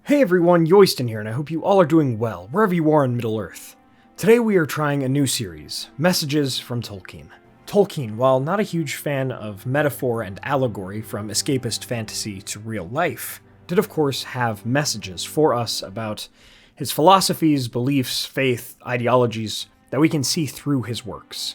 Hey everyone, Yoyston here, and I hope you all are doing well, wherever you are in Middle-earth. Today we are trying a new series, Messages from Tolkien. Tolkien, while not a huge fan of metaphor and allegory from escapist fantasy to real life, did of course have messages for us about his philosophies, beliefs, faith, ideologies that we can see through his works.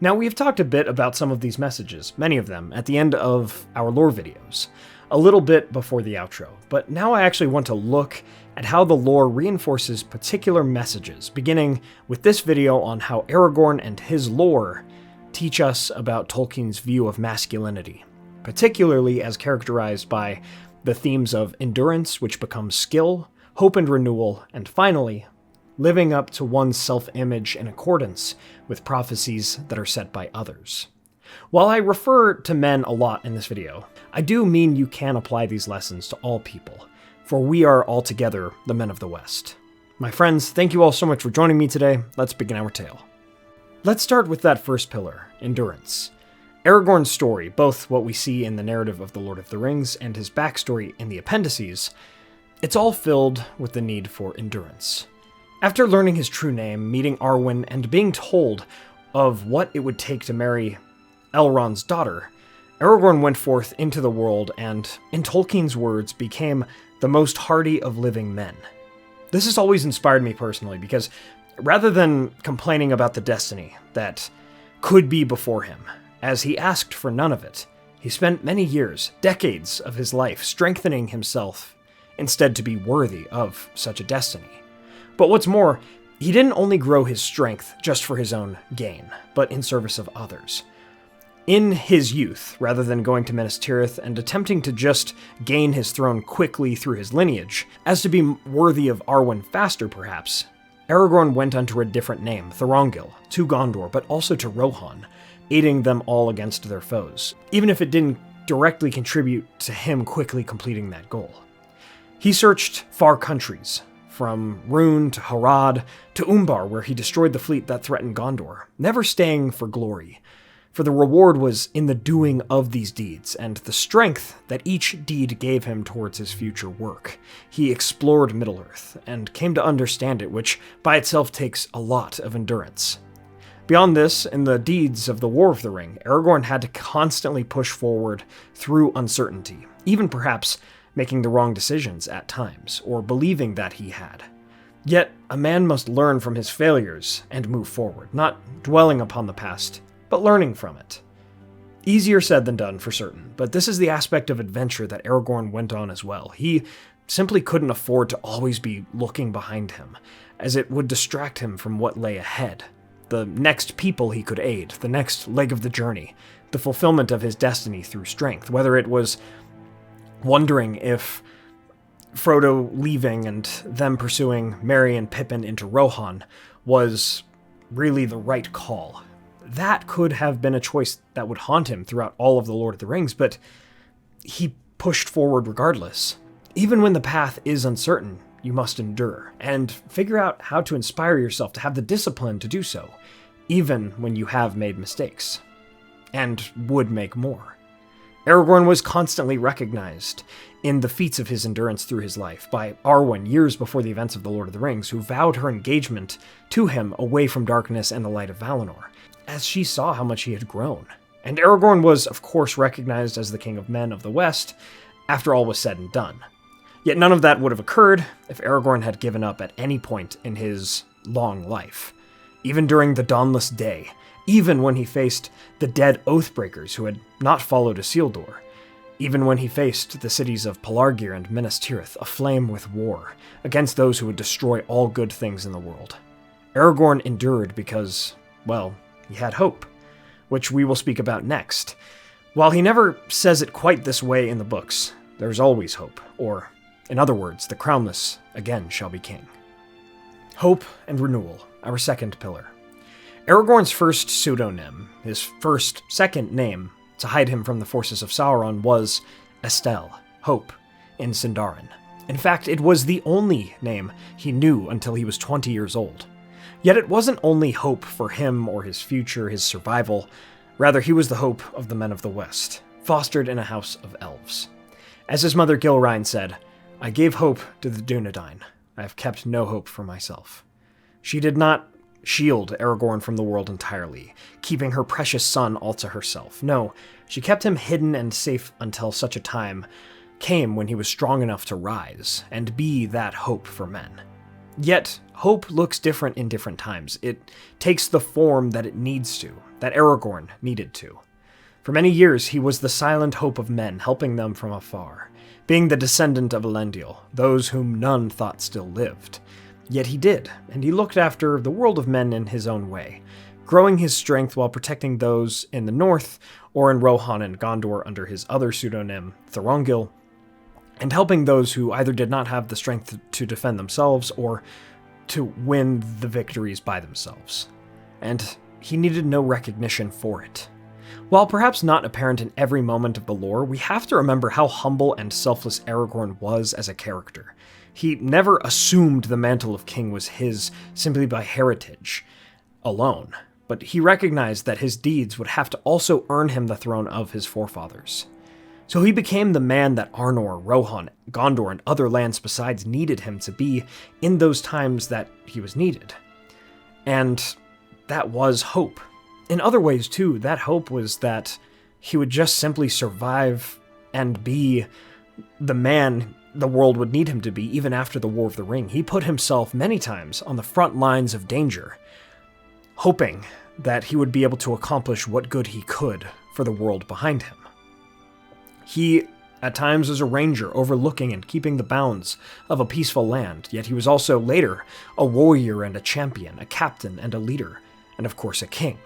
Now, we have talked a bit about some of these messages, many of them, at the end of our lore videos, a little bit before the outro, but now I actually want to look at how the lore reinforces particular messages, beginning with this video on how Aragorn and his lore teach us about Tolkien's view of masculinity, particularly as characterized by the themes of endurance, which becomes skill, hope and renewal, and finally, living up to one's self-image in accordance with prophecies that are set by others. While I refer to men a lot in this video, I do mean you can apply these lessons to all people, for we are all together the men of the West. My friends, thank you all so much for joining me today. Let's begin our tale. Let's start with that first pillar, endurance. Aragorn's story, both what we see in the narrative of The Lord of the Rings and his backstory in the appendices, it's all filled with the need for endurance. After learning his true name, meeting Arwen, and being told of what it would take to marry Elrond's daughter, Aragorn went forth into the world and, in Tolkien's words, became the most hardy of living men. This has always inspired me personally because rather than complaining about the destiny that could be before him, as he asked for none of it, he spent many years, decades of his life strengthening himself instead to be worthy of such a destiny. But what's more, he didn't only grow his strength just for his own gain, but in service of others. In his youth, rather than going to Minas Tirith and attempting to just gain his throne quickly through his lineage, as to be worthy of Arwen faster perhaps, Aragorn went under a different name, Thorongil, to Gondor, but also to Rohan, aiding them all against their foes, even if it didn't directly contribute to him quickly completing that goal. He searched far countries, from Rhûn to Harad to Umbar, where he destroyed the fleet that threatened Gondor, never staying for glory. For the reward was in the doing of these deeds, and the strength that each deed gave him towards his future work. He explored Middle-earth, and came to understand it, which by itself takes a lot of endurance. Beyond this, in the deeds of the War of the Ring, Aragorn had to constantly push forward through uncertainty, even perhaps making the wrong decisions at times, or believing that he had. Yet, a man must learn from his failures and move forward, not dwelling upon the past, but learning from it. Easier said than done, for certain, but this is the aspect of adventure that Aragorn went on as well. He simply couldn't afford to always be looking behind him, as it would distract him from what lay ahead. The next people he could aid, the next leg of the journey, the fulfillment of his destiny through strength, whether it was wondering if Frodo leaving and them pursuing Merry and Pippin into Rohan was really the right call. That could have been a choice that would haunt him throughout all of The Lord of the Rings, but he pushed forward regardless. Even when the path is uncertain, you must endure, and figure out how to inspire yourself to have the discipline to do so, even when you have made mistakes, and would make more. Aragorn was constantly recognized in the feats of his endurance through his life by Arwen years before the events of The Lord of the Rings, who vowed her engagement to him away from darkness and the light of Valinor, as she saw how much he had grown. And Aragorn was, of course, recognized as the king of men of the West after all was said and done. Yet none of that would have occurred if Aragorn had given up at any point in his long life. Even during the Dawnless Day, even when he faced the dead Oathbreakers who had not followed Isildur, even when he faced the cities of Pelargir and Minas Tirith aflame with war against those who would destroy all good things in the world. Aragorn endured because, well, he had hope, which we will speak about next. While he never says it quite this way in the books, there's always hope, or, in other words, the crownless again shall be king. Hope and renewal, our second pillar. Aragorn's first pseudonym, his second name, to hide him from the forces of Sauron was Estel, Hope, in Sindarin. In fact, it was the only name he knew until he was 20 years old. Yet it wasn't only hope for him or his future, his survival. Rather, he was the hope of the men of the West, fostered in a house of elves. As his mother Gilrain said, I gave hope to the Dunedain. I have kept no hope for myself. She did not shield Aragorn from the world entirely, keeping her precious son all to herself. No, she kept him hidden and safe until such a time came when he was strong enough to rise and be that hope for men. Yet, hope looks different in different times. It takes the form that it needs to, that Aragorn needed to. For many years, he was the silent hope of men, helping them from afar, being the descendant of Elendil, those whom none thought still lived. Yet he did, and he looked after the world of men in his own way, growing his strength while protecting those in the north, or in Rohan and Gondor under his other pseudonym, Thorongil, and helping those who either did not have the strength to defend themselves or to win the victories by themselves. And he needed no recognition for it. While perhaps not apparent in every moment of the lore, we have to remember how humble and selfless Aragorn was as a character. He never assumed the mantle of king was his simply by heritage alone, but he recognized that his deeds would have to also earn him the throne of his forefathers. So he became the man that Arnor, Rohan, Gondor, and other lands besides needed him to be in those times that he was needed. And that was hope. In other ways, too, that hope was that he would just simply survive and be the man the world would need him to be even after the War of the Ring. He put himself many times on the front lines of danger, hoping that he would be able to accomplish what good he could for the world behind him. He, at times, was a ranger overlooking and keeping the bounds of a peaceful land, yet he was also later a warrior and a champion, a captain and a leader, and of course a king.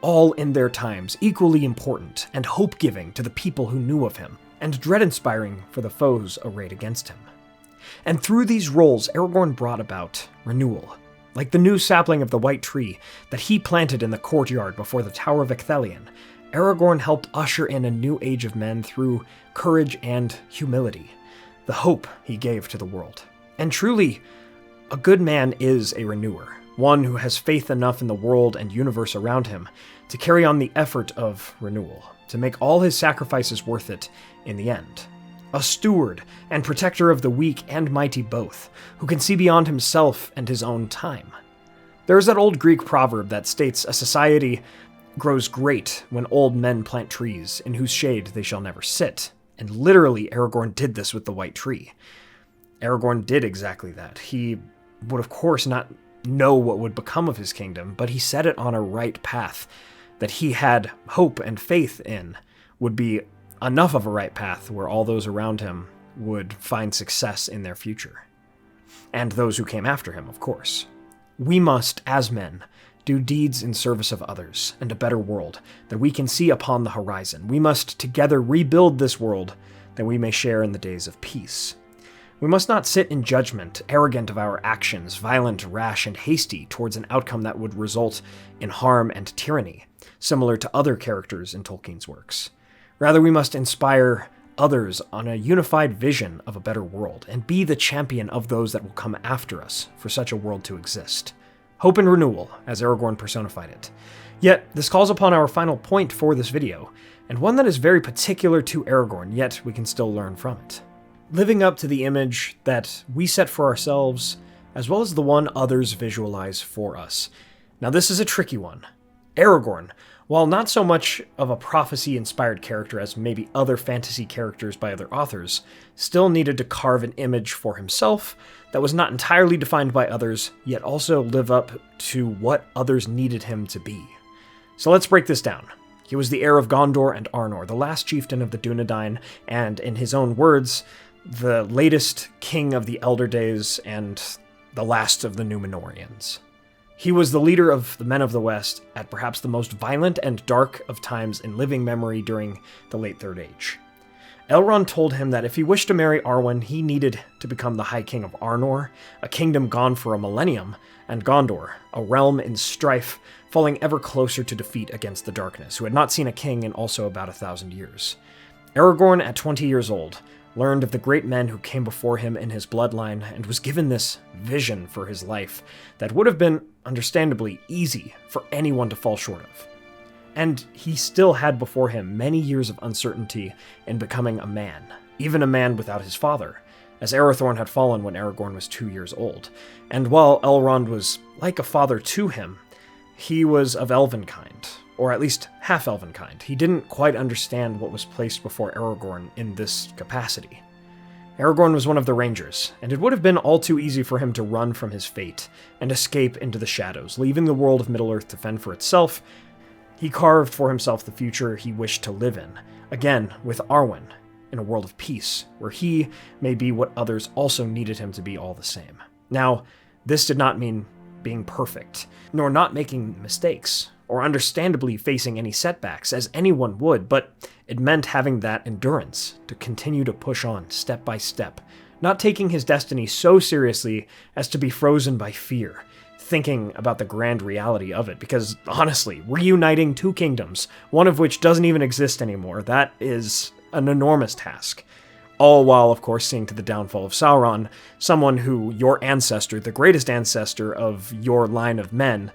All in their times equally important and hope-giving to the people who knew of him, and dread-inspiring for the foes arrayed against him. And through these roles, Aragorn brought about renewal, like the new sapling of the white tree that he planted in the courtyard before the Tower of Ecthelion. Aragorn helped usher in a new age of men through courage and humility, the hope he gave to the world. And truly, a good man is a renewer, one who has faith enough in the world and universe around him to carry on the effort of renewal, to make all his sacrifices worth it in the end. A steward and protector of the weak and mighty both, who can see beyond himself and his own time. There is that old Greek proverb that states a society grows great when old men plant trees in whose shade they shall never sit. And literally, Aragorn did this with the White Tree. Aragorn did exactly that. He would, of course, not know what would become of his kingdom, but he set it on a right path that he had hope and faith in would be enough of a right path where all those around him would find success in their future. And those who came after him, of course. We must, as men, do deeds in service of others and a better world that we can see upon the horizon. We must together rebuild this world that we may share in the days of peace. We must not sit in judgment, arrogant of our actions, violent, rash, and hasty towards an outcome that would result in harm and tyranny, similar to other characters in Tolkien's works. Rather, we must inspire others on a unified vision of a better world and be the champion of those that will come after us for such a world to exist. Hope and renewal, as Aragorn personified it. Yet, this calls upon our final point for this video, and one that is very particular to Aragorn, yet we can still learn from it. Living up to the image that we set for ourselves, as well as the one others visualize for us. Now this is a tricky one. Aragorn, while not so much of a prophecy-inspired character as maybe other fantasy characters by other authors, still needed to carve an image for himself that was not entirely defined by others, yet also live up to what others needed him to be. So let's break this down. He was the heir of Gondor and Arnor, the last chieftain of the Dunedain, and in his own words, the latest king of the Elder Days and the last of the Númenóreans. He was the leader of the Men of the West at perhaps the most violent and dark of times in living memory during the late Third Age. Elrond told him that if he wished to marry Arwen, he needed to become the High King of Arnor, a kingdom gone for a millennium, and Gondor, a realm in strife, falling ever closer to defeat against the darkness, who had not seen a king in also about 1,000 years. Aragorn, at 20 years old, learned of the great men who came before him in his bloodline, and was given this vision for his life that would have been, understandably, easy for anyone to fall short of. And he still had before him many years of uncertainty in becoming a man, even a man without his father, as Arathorn had fallen when Aragorn was 2 years old, and while Elrond was like a father to him, he was of elven kind, or at least half-elven kind. He didn't quite understand what was placed before Aragorn in this capacity. Aragorn was one of the Rangers, and it would have been all too easy for him to run from his fate and escape into the shadows, leaving the world of Middle-earth to fend for itself. He carved for himself the future he wished to live in, again with Arwen, in a world of peace, where he may be what others also needed him to be all the same. Now, this did not mean being perfect, nor not making mistakes, or understandably facing any setbacks, as anyone would, but it meant having that endurance to continue to push on step by step, not taking his destiny so seriously as to be frozen by fear, thinking about the grand reality of it, because honestly, reuniting two kingdoms, one of which doesn't even exist anymore, that is an enormous task. All while, of course, seeing to the downfall of Sauron, someone who your ancestor, the greatest ancestor of your line of men,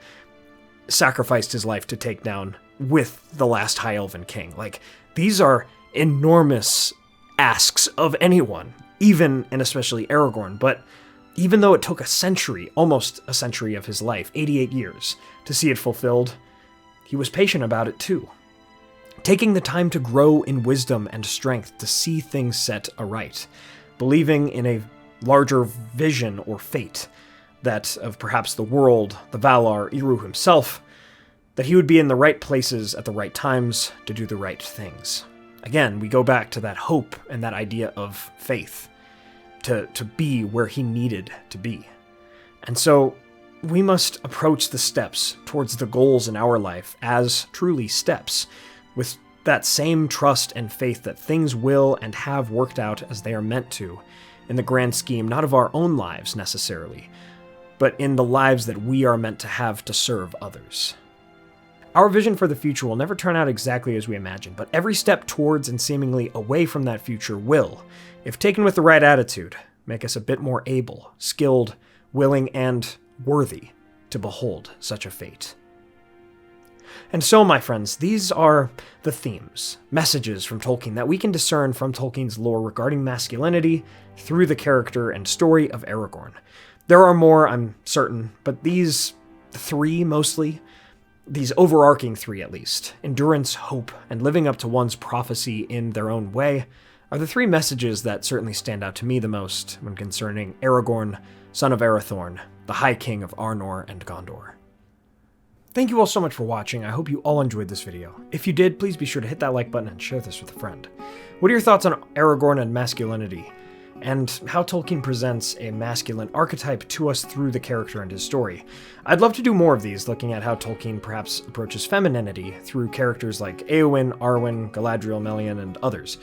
sacrificed his life to take down with the last High Elven king. Like, these are enormous asks of anyone, even and especially Aragorn, but even though it took a century, almost a century of his life, 88 years, to see it fulfilled, he was patient about it too. Taking the time to grow in wisdom and strength to see things set aright, believing in a larger vision or fate, that of perhaps the world, the Valar, Eru himself, that he would be in the right places at the right times to do the right things. Again, we go back to that hope and that idea of faith, to be where he needed to be. And so we must approach the steps towards the goals in our life as truly steps, with that same trust and faith that things will and have worked out as they are meant to, in the grand scheme, not of our own lives necessarily, but in the lives that we are meant to have to serve others. Our vision for the future will never turn out exactly as we imagine, but every step towards and seemingly away from that future will, if taken with the right attitude, make us a bit more able, skilled, willing, and worthy to behold such a fate. And so, my friends, these are the themes, messages from Tolkien that we can discern from Tolkien's lore regarding masculinity through the character and story of Aragorn. There are more, I'm certain, but these three mostly, these overarching three at least, endurance, hope, and living up to one's prophecy in their own way, are the three messages that certainly stand out to me the most when concerning Aragorn, son of Arathorn, the High King of Arnor and Gondor. Thank you all so much for watching. I hope you all enjoyed this video. If you did, please be sure to hit that like button and share this with a friend. What are your thoughts on Aragorn and masculinity, and how Tolkien presents a masculine archetype to us through the character and his story? I'd love to do more of these, looking at how Tolkien perhaps approaches femininity through characters like Éowyn, Arwen, Galadriel, Melian, and others.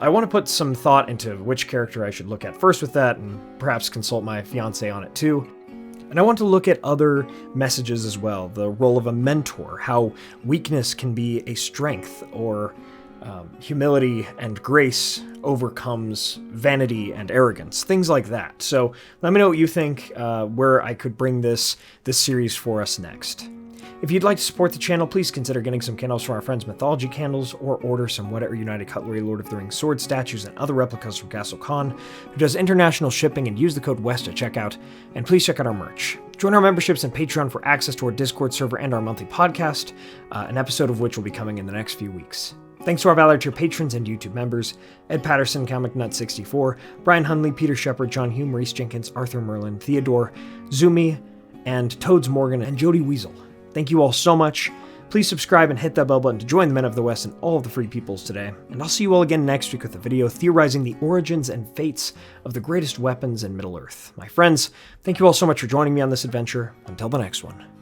I want to put some thought into which character I should look at first with that, and perhaps consult my fiancé on it too. And I want to look at other messages as well, the role of a mentor, how weakness can be a strength, or humility and grace overcomes vanity and arrogance, things like that. So let me know what you think, where I could bring this series for us next. If you'd like to support the channel, please consider getting some candles from our friends Mythologie Candles, or order some Whatever United Cutlery, Lord of the Rings sword statues, and other replicas from Castle Kon, who does international shipping, and use the code WEST at checkout. And please check out our merch. Join our memberships and Patreon for access to our Discord server and our monthly podcast, an episode of which will be coming in the next few weeks. Thanks to our Valor Tier patrons and YouTube members, Ed Patterson, ComicNut64, Brian Hunley, Peter Shepard, John Hume, Maurice Jenkins, Arthur Merlin, Theodore, Zoomi, and Todesmorgen, and Joby Weasel. Thank you all so much. Please subscribe and hit that bell button to join the Men of the West and all of the free peoples today. And I'll see you all again next week with a video theorizing the origins and fates of the greatest weapons in Middle-earth. My friends, thank you all so much for joining me on this adventure. Until the next one.